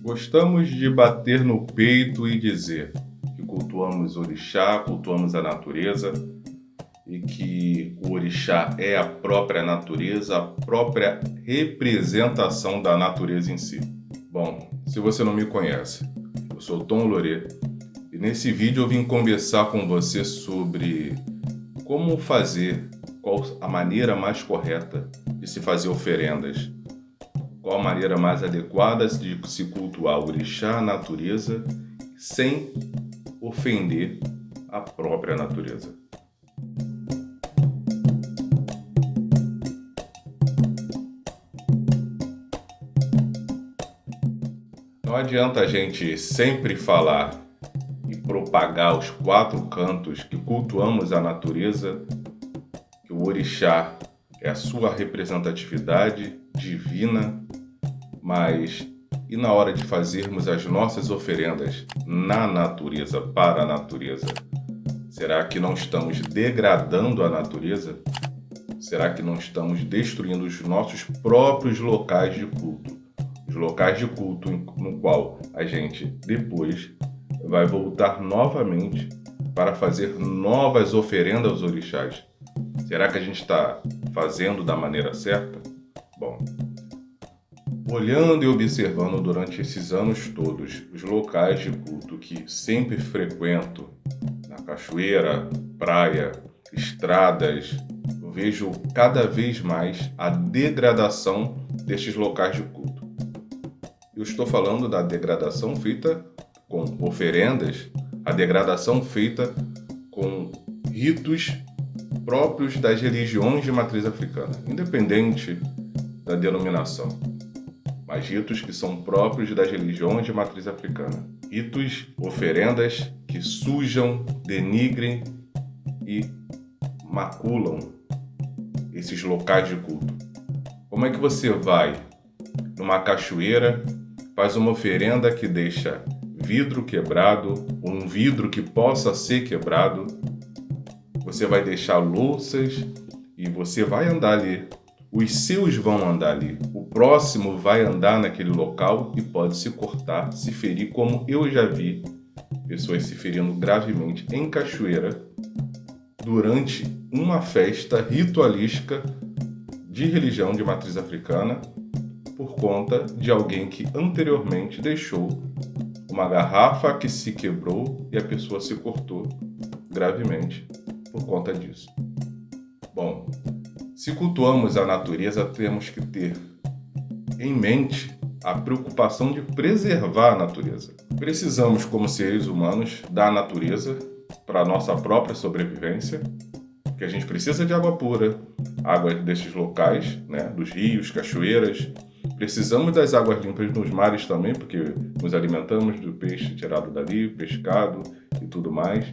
Gostamos de bater no peito e dizer que cultuamos o orixá, cultuamos a natureza e que o orixá é a própria natureza, a própria representação da natureza em si. Bom, se você não me conhece, eu sou Tom Lorê e nesse vídeo eu vim conversar com você sobre como fazer, qual a maneira mais correta de se fazer oferendas. Qual a maneira mais adequada de se cultuar o orixá, a natureza, sem ofender a própria natureza. Não adianta a gente sempre falar e propagar os quatro cantos que cultuamos a natureza, que o orixá é a sua representatividade divina, mas e na hora de fazermos as nossas oferendas na natureza, para a natureza? Será que não estamos degradando a natureza? Será que não estamos destruindo os nossos próprios locais de culto? Os locais de culto no qual a gente depois vai voltar novamente para fazer novas oferendas aos orixás. Será que a gente está fazendo da maneira certa? Bom, olhando e observando durante esses anos todos os locais de culto que sempre frequento, na cachoeira, praia, estradas, eu vejo cada vez mais a degradação destes locais de culto. Eu estou falando da degradação feita com oferendas, a degradação feita com ritos próprios das religiões de matriz africana, independente da denominação, mas ritos que são próprios das religiões de matriz africana. Ritos, oferendas que sujam, denigrem e maculam esses locais de culto. Como é que você vai numa cachoeira, faz uma oferenda que deixa vidro quebrado, ou um vidro que possa ser quebrado, você vai deixar louças e você vai andar ali. Os seus vão andar ali. O próximo vai andar naquele local e pode se cortar, se ferir, como eu já vi pessoas se ferindo gravemente em cachoeira durante uma festa ritualística de religião de matriz africana por conta de alguém que anteriormente deixou uma garrafa que se quebrou e a pessoa se cortou gravemente por conta disso. Bom, se cultuamos a natureza, temos que ter em mente a preocupação de preservar a natureza. Precisamos, como seres humanos, da natureza para a nossa própria sobrevivência, porque a gente precisa de água pura, água desses locais, dos rios, cachoeiras. Precisamos das águas limpas nos mares também, porque nos alimentamos do peixe tirado dali, pescado e tudo mais.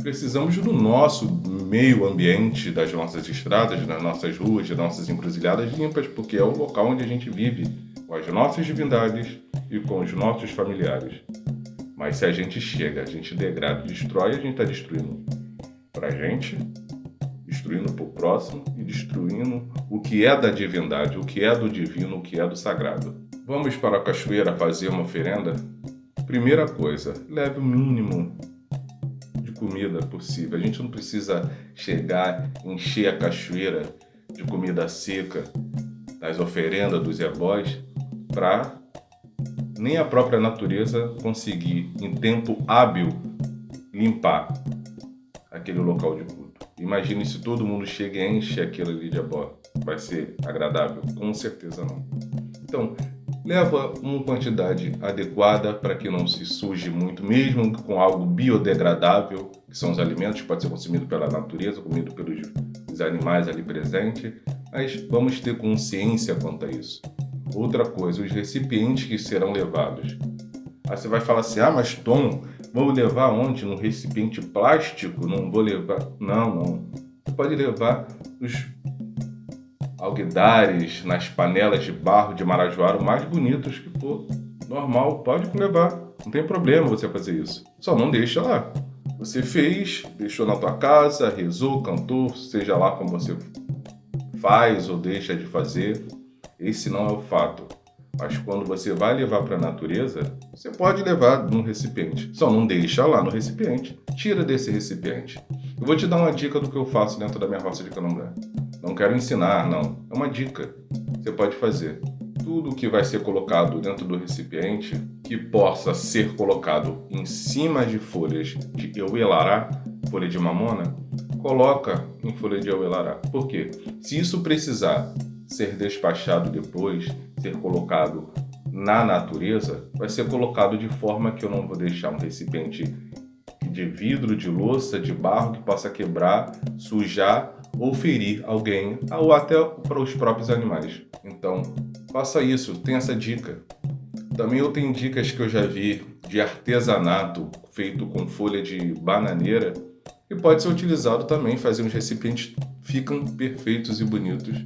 Precisamos do nosso meio ambiente, das nossas estradas, das nossas ruas, das nossas encruzilhadas limpas, porque é o local onde a gente vive com as nossas divindades e com os nossos familiares. Mas se a gente chega, a gente degrada e destrói, a gente está destruindo para a gente, destruindo para o próximo e destruindo o que é da divindade, o que é do divino, o que é do sagrado. Vamos para a cachoeira fazer uma oferenda? Primeira coisa, leve o mínimo comida possível. A gente não precisa chegar, encher a cachoeira de comida seca das oferendas dos ebós para nem a própria natureza conseguir em tempo hábil limpar aquele local de culto. Imagine se todo mundo chega e enche aquilo ali de ebó. Vai ser agradável? Com certeza não. Então, leva uma quantidade adequada para que não se suje muito, mesmo com algo biodegradável, que são os alimentos que podem ser consumidos pela natureza, comido pelos animais ali presentes, mas vamos ter consciência quanto a isso. Outra coisa, os recipientes que serão levados. Aí você vai falar assim, mas Tom, vou levar onde? No recipiente plástico? Não vou levar... Não. Você pode levar os alguidares, nas panelas de barro de Marajoara, mais bonitos que for. Normal, pode levar. Não tem problema você fazer isso. Só não deixa lá. Você fez, deixou na tua casa, rezou, cantou, seja lá como você faz ou deixa de fazer. Esse não é o fato. Mas quando você vai levar para a natureza, você pode levar num recipiente. Só não deixa lá no recipiente. Tira desse recipiente. Eu vou te dar uma dica do que eu faço dentro da minha roça de candomblé. Não quero ensinar, não. É uma dica. Você pode fazer. Tudo que vai ser colocado dentro do recipiente, que possa ser colocado em cima de folhas de euelará, folha de mamona, coloca em folha de euelará. Por quê? Se isso precisar ser despachado depois, ser colocado na natureza, vai ser colocado de forma que eu não vou deixar um recipiente de vidro, de louça, de barro que possa quebrar, sujar ou ferir alguém, ou até para os próprios animais. Então, faça isso, tem essa dica. Também eu tenho dicas que eu já vi de artesanato feito com folha de bananeira e pode ser utilizado também, fazer uns recipientes ficam perfeitos e bonitos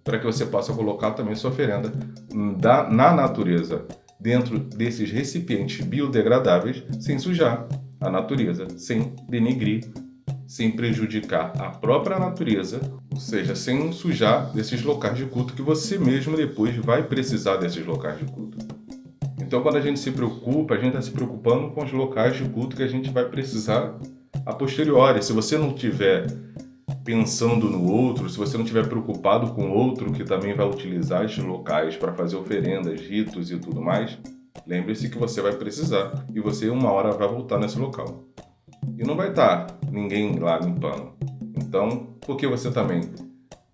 para que você possa colocar também sua oferenda na natureza, dentro desses recipientes biodegradáveis, sem sujar a natureza, sem denegrir, sem prejudicar a própria natureza, ou seja, sem sujar desses locais de culto que você mesmo depois vai precisar desses locais de culto. Então, quando a gente se preocupa, a gente está se preocupando com os locais de culto que a gente vai precisar a posteriori. Se você não tiver pensando no outro, se você não estiver preocupado com o outro que também vai utilizar esses locais para fazer oferendas, ritos e tudo mais, lembre-se que você vai precisar e você uma hora vai voltar nesse local. E não vai estar ninguém lá limpando. Então, por que você também,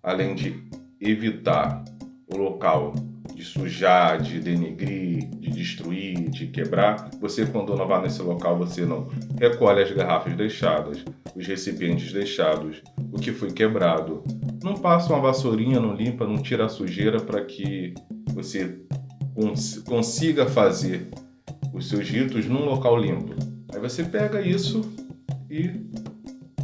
além de evitar o local de sujar, de denegrir, de destruir, de quebrar, você quando não vai nesse local, você não recolhe as garrafas deixadas, os recipientes deixados, o que foi quebrado. Não passa uma vassourinha, não limpa, não tira a sujeira para que você consiga fazer os seus ritos num local limpo. Aí você pega isso e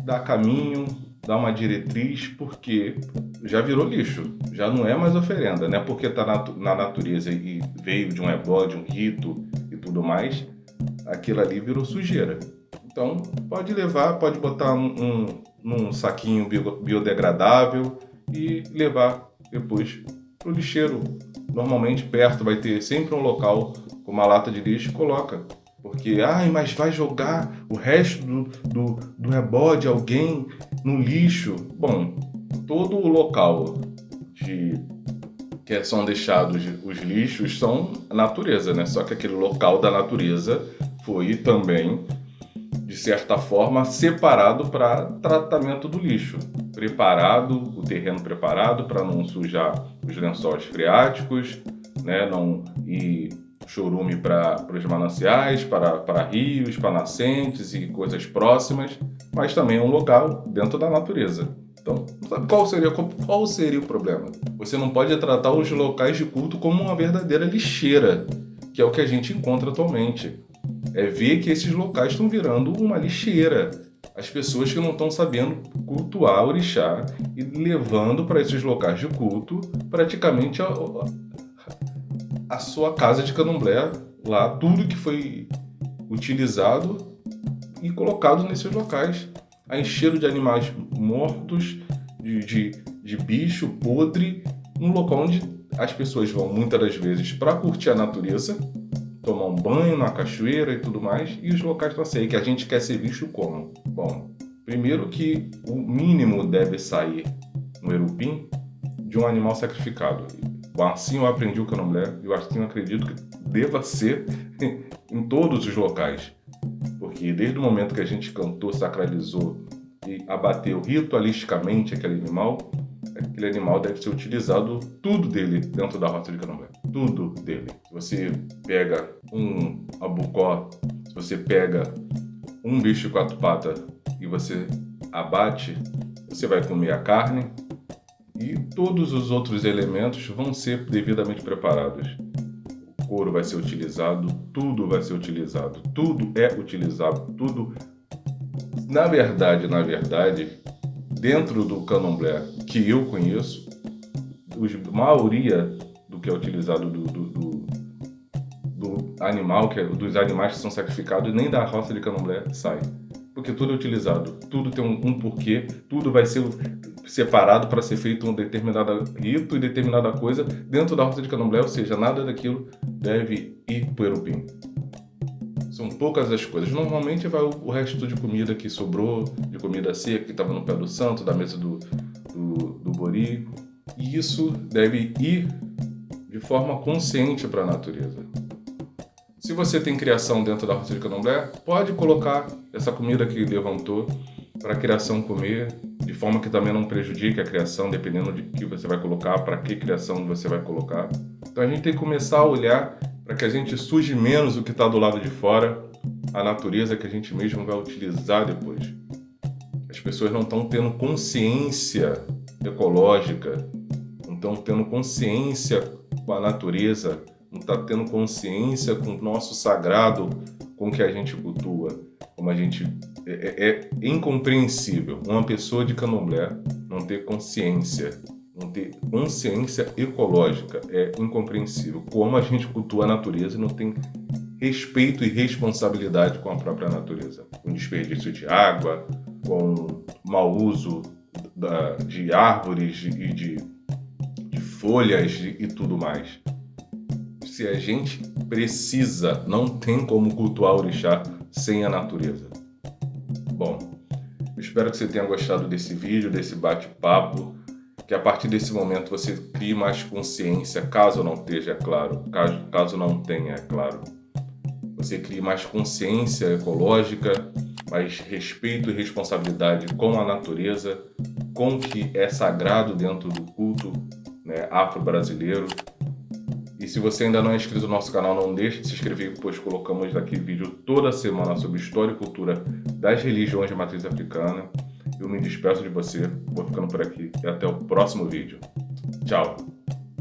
dá caminho, dá uma diretriz, porque já virou lixo, já não é mais oferenda, né? Porque está na natureza e veio de um ebó, de um rito e tudo mais, aquilo ali virou sujeira. Então, pode levar, pode botar num saquinho biodegradável e levar depois para o lixeiro. Normalmente perto vai ter sempre um local com uma lata de lixo, coloca. Porque, mas vai jogar o resto do ebó de alguém no lixo. Bom, todo o local que são deixados os lixos são natureza, né? Só que aquele local da natureza foi também, de certa forma, separado para tratamento do lixo. Preparado, o terreno preparado para não sujar os lençóis freáticos, né? E chorume para os mananciais, para rios, para nascentes e coisas próximas, mas também é um local dentro da natureza. Então, qual seria o problema? Você não pode tratar os locais de culto como uma verdadeira lixeira, que é o que a gente encontra atualmente. É ver que esses locais estão virando uma lixeira. As pessoas que não estão sabendo cultuar o orixá e levando para esses locais de culto praticamente a sua casa de candomblé, lá tudo que foi utilizado e colocado nesses locais, a encher de animais mortos, de bicho podre, num local onde as pessoas vão muitas das vezes para curtir a natureza, tomar um banho na cachoeira e tudo mais, e os locais estão assim, que a gente quer ser visto como? Bom, primeiro que o mínimo deve sair no Erupim de um animal sacrificado. Assim eu aprendi o candomblé e eu assim eu acredito que deva ser em todos os locais. Porque desde o momento que a gente cantou, sacralizou e abateu ritualisticamente aquele animal deve ser utilizado tudo dele dentro da roça de candomblé. Tudo dele. Se você pega um abucó, se você pega um bicho de quatro patas e você abate, você vai comer a carne, e todos os outros elementos vão ser devidamente preparados. O couro vai ser utilizado, tudo vai ser utilizado, tudo é utilizado, tudo. Na verdade, dentro do candomblé que eu conheço, a maioria do que é utilizado do animal, dos animais que são sacrificados, nem da roça de candomblé sai. porque tudo é utilizado, tudo tem um porquê, tudo vai ser separado para ser feito um determinado rito e determinada coisa dentro da rota de candomblé, ou seja, nada daquilo deve ir para o Erupim. São poucas as coisas. Normalmente vai o resto de comida que sobrou, de comida seca que estava no pé do santo, da mesa do bori, e isso deve ir de forma consciente para a natureza. Se você tem criação dentro da rota de candomblé, pode colocar essa comida que levantou para a criação comer, de forma que também não prejudique a criação, dependendo de que você vai colocar, para que criação você vai colocar. Então a gente tem que começar a olhar para que a gente suje menos o que está do lado de fora, a natureza que a gente mesmo vai utilizar depois. As pessoas não estão tendo consciência ecológica, não estão tendo consciência com a natureza, não está tendo consciência com o nosso sagrado, com o que a gente cultua, como a gente... É incompreensível uma pessoa de candomblé não ter consciência, não ter consciência ecológica. É incompreensível como a gente cultua a natureza e não tem respeito e responsabilidade com a própria natureza. Com desperdício de água, com mau uso de árvores e de folhas e tudo mais. Se a gente precisa, não tem como cultuar o orixá sem a natureza. Bom, eu espero que você tenha gostado desse vídeo, desse bate-papo, que a partir desse momento você crie mais consciência, caso não esteja claro, caso não tenha, é claro. Você crie mais consciência ecológica, mais respeito e responsabilidade com a natureza, com o que é sagrado dentro do culto, né, afro-brasileiro. E se você ainda não é inscrito no nosso canal, não deixe de se inscrever, pois colocamos aqui vídeo toda semana sobre história e cultura das religiões de matriz africana. Eu me despeço de você, vou ficando por aqui e até o próximo vídeo. Tchau!